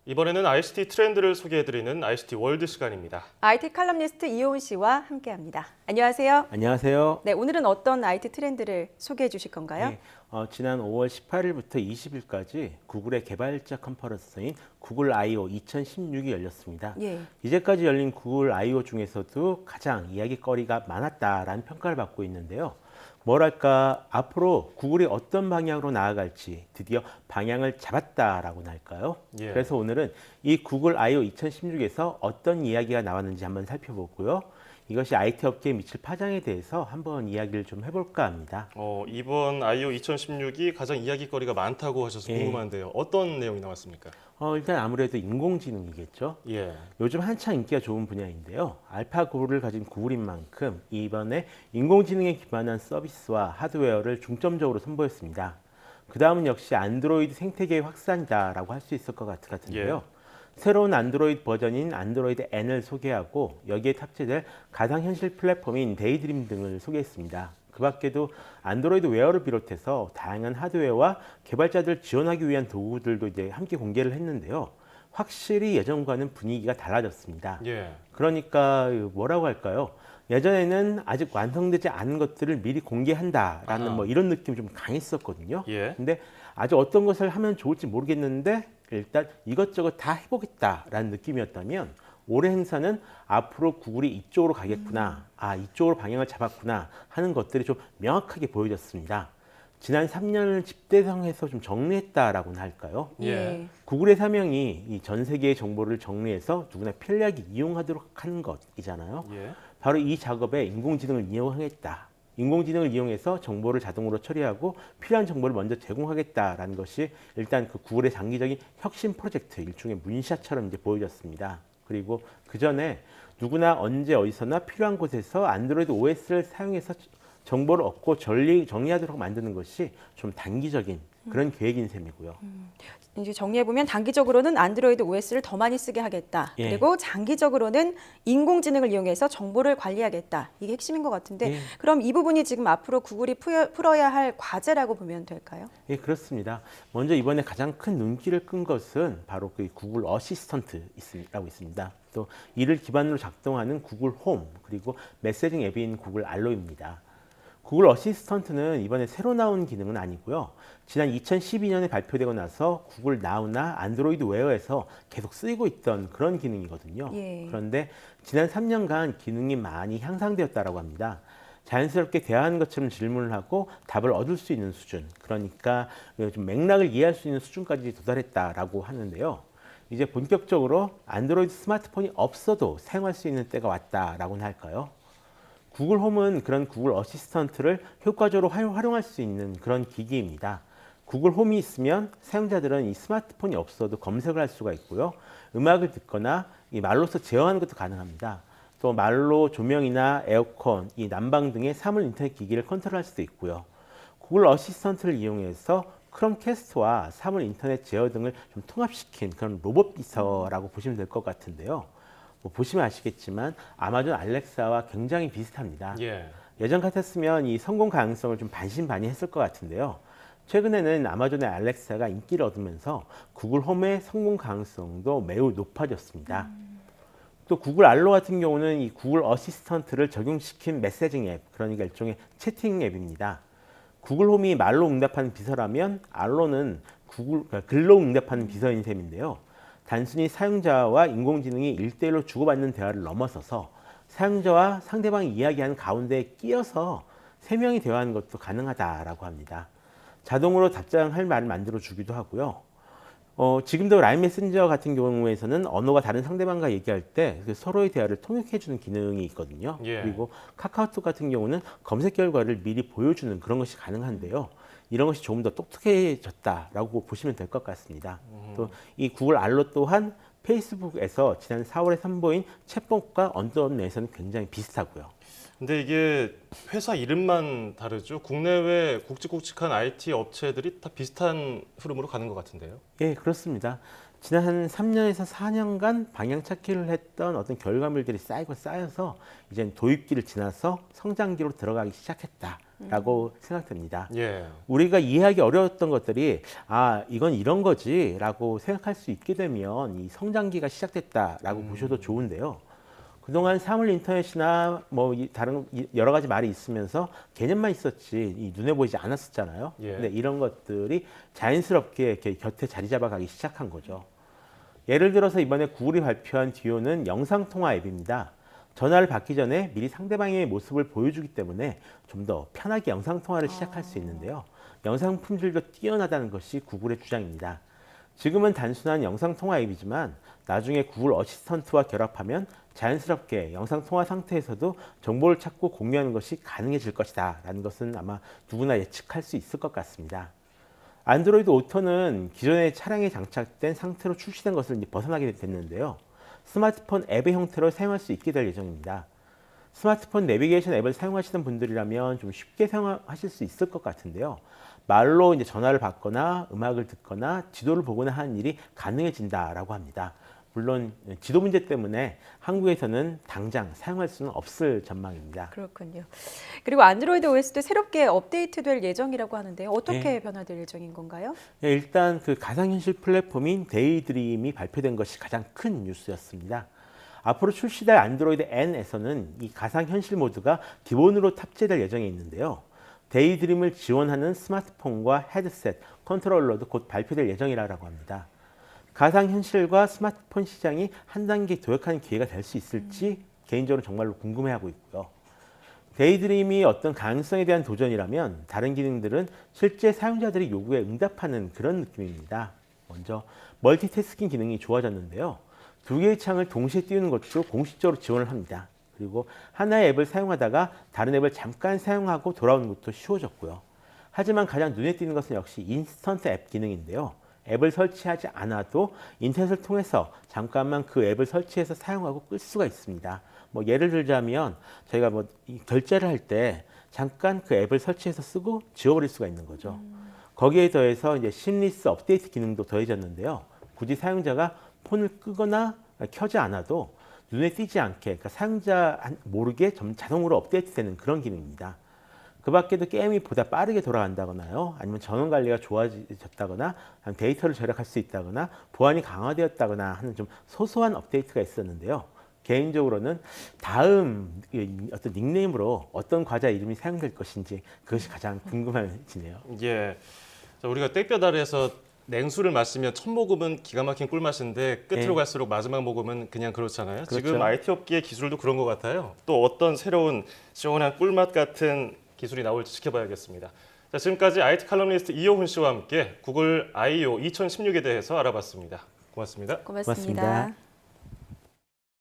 이번에는 ICT 트렌드를 소개해드리는 ICT 월드 시간입니다. IT 칼럼니스트 이효은 씨와 함께합니다. 안녕하세요. 안녕하세요. 네, 오늘은 어떤 IT 트렌드를 소개해 주실 건가요? 네, 지난 5월 18일부터 20일까지 구글의 개발자 컨퍼런스인 구글 I/O 2016이 열렸습니다. 예. 이제까지 열린 구글 I/O 중에서도 가장 이야기거리가 많았다라는 평가를 받고 있는데요. 뭐랄까 앞으로 구글이 어떤 방향으로 나아갈지 드디어 방향을 잡았다라고나 할까요? 예. 그래서 오늘은 이 구글 I/O 2016에서 어떤 이야기가 나왔는지 한번 살펴보고요. 이것이 IT 업계에 미칠 파장에 대해서 한번 이야기를 좀 해볼까 합니다. 이번 I/O 2016이 가장 이야기거리가 많다고 하셔서 예. 궁금한데요. 어떤 내용이 나왔습니까? 일단 아무래도 인공지능이겠죠. 예. 요즘 한창 인기가 좋은 분야인데요. 알파고를 가진 구글인 만큼 이번에 인공지능에 기반한 서비스와 하드웨어를 중점적으로 선보였습니다. 그 다음은 역시 안드로이드 생태계의 확산이다라고 할 수 있을 것 같은데요. 새로운 안드로이드 버전인 안드로이드 N을 소개하고 여기에 탑재될 가상현실 플랫폼인 데이드림 등을 소개했습니다. 그 밖에도 안드로이드 웨어를 비롯해서 다양한 하드웨어와 개발자들 지원하기 위한 도구들도 이제 함께 공개를 했는데요. 확실히 예전과는 분위기가 달라졌습니다. 예. 그러니까 뭐라고 할까요? 예전에는 아직 완성되지 않은 것들을 미리 공개한다라는 뭐 이런 느낌이 좀 강했었거든요. 예. 근데 아직 어떤 것을 하면 좋을지 모르겠는데 일단 이것저것 다 해보겠다라는 느낌이었다면 올해 행사는 앞으로 구글이 이쪽으로 가겠구나, 이쪽으로 방향을 잡았구나 하는 것들이 좀 명확하게 보여졌습니다. 지난 3년을 집대성해서 좀 정리했다라고나 할까요? 예. 구글의 사명이 이 전 세계의 정보를 정리해서 누구나 편리하게 이용하도록 하는 것이잖아요. 예. 바로 이 작업에 인공지능을 이용하겠다. 인공지능을 이용해서 정보를 자동으로 처리하고 필요한 정보를 먼저 제공하겠다라는 것이 일단 그 구글의 장기적인 혁신 프로젝트 일종의 문샷처럼 이제 보여졌습니다. 그리고 그 전에 누구나 언제 어디서나 필요한 곳에서 안드로이드 OS를 사용해서 정보를 얻고 정리하도록 만드는 것이 좀 단기적인 그런 계획인 셈이고요. 이제 정리해보면 단기적으로는 안드로이드 OS를 더 많이 쓰게 하겠다. 예. 그리고 장기적으로는 인공지능을 이용해서 정보를 관리하겠다. 이게 핵심인 것 같은데 예. 그럼 이 부분이 지금 앞으로 구글이 풀어야 할 과제라고 보면 될까요? 예, 그렇습니다. 먼저 이번에 가장 큰 눈길을 끈 것은 바로 그 구글 어시스턴트라고 있습니다. 또 이를 기반으로 작동하는 구글 홈 그리고 메시징 앱인 구글 알로입니다. 구글 어시스턴트는 이번에 새로 나온 기능은 아니고요. 지난 2012년에 발표되고 나서 구글 나우나 안드로이드 웨어에서 계속 쓰이고 있던 그런 기능이거든요. 예. 그런데 지난 3년간 기능이 많이 향상되었다고 합니다. 자연스럽게 대화하는 것처럼 질문을 하고 답을 얻을 수 있는 수준, 그러니까 좀 맥락을 이해할 수 있는 수준까지 도달했다라고 하는데요. 이제 본격적으로 안드로이드 스마트폰이 없어도 사용할 수 있는 때가 왔다라고는 할까요? 구글 홈은 그런 구글 어시스턴트를 효과적으로 활용할 수 있는 그런 기기입니다. 구글 홈이 있으면 사용자들은 이 스마트폰이 없어도 검색을 할 수가 있고요. 음악을 듣거나 이 말로서 제어하는 것도 가능합니다. 또 말로 조명이나 에어컨, 이 난방 등의 사물 인터넷 기기를 컨트롤할 수도 있고요. 구글 어시스턴트를 이용해서 크롬캐스트와 사물 인터넷 제어 등을 좀 통합시킨 그런 로봇 비서라고 보시면 될 것 같은데요. 보시면 아시겠지만 아마존 알렉사와 굉장히 비슷합니다. 예. 예전 같았으면 이 성공 가능성을 좀 반신반의했을 것 같은데요. 최근에는 아마존의 알렉사가 인기를 얻으면서 구글 홈의 성공 가능성도 매우 높아졌습니다. 또 구글 알로 같은 경우는 이 구글 어시스턴트를 적용시킨 메시징 앱, 그러니까 일종의 채팅 앱입니다. 구글 홈이 말로 응답하는 비서라면 알로는 글로 응답하는 비서인 셈인데요. 단순히 사용자와 인공지능이 1대1로 주고받는 대화를 넘어서서 사용자와 상대방이 이야기하는 가운데에 끼어서 3명이 대화하는 것도 가능하다라고 합니다. 자동으로 답장할 말을 만들어주기도 하고요. 지금도 라인 메신저 같은 경우에서는 언어가 다른 상대방과 얘기할 때 서로의 대화를 통역해주는 기능이 있거든요. 예. 그리고 카카오톡 같은 경우는 검색 결과를 미리 보여주는 그런 것이 가능한데요. 이런 것이 조금 더 똑똑해졌다라고 보시면 될 것 같습니다. 또 이 구글 알로 또한 페이스북에서 지난 4월에 선보인 챗봇과 언더넷에서는 굉장히 비슷하고요. 근데 이게 회사 이름만 다르죠? 국내외 굵직굵직한 IT 업체들이 다 비슷한 흐름으로 가는 것 같은데요? 예, 그렇습니다. 지난 한 3년에서 4년간 방향 찾기를 했던 어떤 결과물들이 쌓여서 이제 도입기를 지나서 성장기로 들어가기 시작했다. 라고 생각됩니다. 예. 우리가 이해하기 어려웠던 것들이 이건 이런 거지라고 생각할 수 있게 되면 이 성장기가 시작됐다라고 보셔도 좋은데요. 그동안 사물 인터넷이나 다른 여러 가지 말이 있으면서 개념만 있었지 이 눈에 보이지 않았었잖아요. 예. 근데 이런 것들이 자연스럽게 이렇게 곁에 자리 잡아가기 시작한 거죠. 예를 들어서 이번에 구글이 발표한 듀오는 영상통화 앱입니다. 전화를 받기 전에 미리 상대방의 모습을 보여주기 때문에 좀 더 편하게 영상통화를 시작할 수 있는데요. 영상 품질도 뛰어나다는 것이 구글의 주장입니다. 지금은 단순한 영상통화 앱이지만 나중에 구글 어시스턴트와 결합하면 자연스럽게 영상통화 상태에서도 정보를 찾고 공유하는 것이 가능해질 것이다 라는 것은 아마 누구나 예측할 수 있을 것 같습니다. 안드로이드 오토는 기존의 차량에 장착된 상태로 출시된 것을 이제 벗어나게 됐는데요. 스마트폰 앱의 형태로 사용할 수 있게 될 예정입니다. 스마트폰 내비게이션 앱을 사용하시는 분들이라면 좀 쉽게 사용하실 수 있을 것 같은데요. 말로 이제 전화를 받거나 음악을 듣거나 지도를 보거나 하는 일이 가능해진다라고 합니다. 물론 지도 문제 때문에 한국에서는 당장 사용할 수는 없을 전망입니다. 그렇군요. 그리고 안드로이드 OS도 새롭게 업데이트될 예정이라고 하는데요. 어떻게 변화될 예정인 건가요? 네, 일단 그 가상현실 플랫폼인 데이드림이 발표된 것이 가장 큰 뉴스였습니다. 앞으로 출시될 안드로이드 N에서는 이 가상현실 모드가 기본으로 탑재될 예정에 있는데요. 데이드림을 지원하는 스마트폰과 헤드셋, 컨트롤러도 곧 발표될 예정이라고 합니다. 가상현실과 스마트폰 시장이 한 단계 도약하는 기회가 될 수 있을지 개인적으로 정말로 궁금해하고 있고요. 데이드림이 어떤 가능성에 대한 도전이라면 다른 기능들은 실제 사용자들의 요구에 응답하는 그런 느낌입니다. 먼저 멀티태스킹 기능이 좋아졌는데요. 두 개의 창을 동시에 띄우는 것도 공식적으로 지원을 합니다. 그리고 하나의 앱을 사용하다가 다른 앱을 잠깐 사용하고 돌아오는 것도 쉬워졌고요. 하지만 가장 눈에 띄는 것은 역시 인스턴트 앱 기능인데요. 앱을 설치하지 않아도 인터넷을 통해서 잠깐만 그 앱을 설치해서 사용하고 끌 수가 있습니다. 예를 들자면 저희가 결제를 할 때 잠깐 그 앱을 설치해서 쓰고 지워버릴 수가 있는 거죠. 거기에 더해서 이제 심리스 업데이트 기능도 더해졌는데요. 굳이 사용자가 폰을 끄거나 켜지 않아도 눈에 띄지 않게, 그러니까 사용자 모르게 자동으로 업데이트되는 그런 기능입니다. 그 밖에도 게임이 보다 빠르게 돌아간다거나요, 아니면 전원 관리가 좋아졌다거나, 데이터를 절약할 수 있다거나, 보안이 강화되었다거나 하는 좀 소소한 업데이트가 있었는데요. 개인적으로는 다음 어떤 닉네임으로 어떤 과자 이름이 사용될 것인지 그것이 가장 궁금해지네요. 예. 자, 우리가 땡볕 냉수를 마시면 첫 모금은 기가 막힌 꿀맛인데 끝으로 네. 갈수록 마지막 모금은 그냥 그렇잖아요. 그렇죠. 지금 IT 업계의 기술도 그런 것 같아요. 또 어떤 새로운 시원한 꿀맛 같은 기술이 나올지 지켜봐야겠습니다. 자, 지금까지 IT 칼럼니스트 이효훈 씨와 함께 구글 I/O 2016에 대해서 알아봤습니다. 고맙습니다. 고맙습니다. 고맙습니다.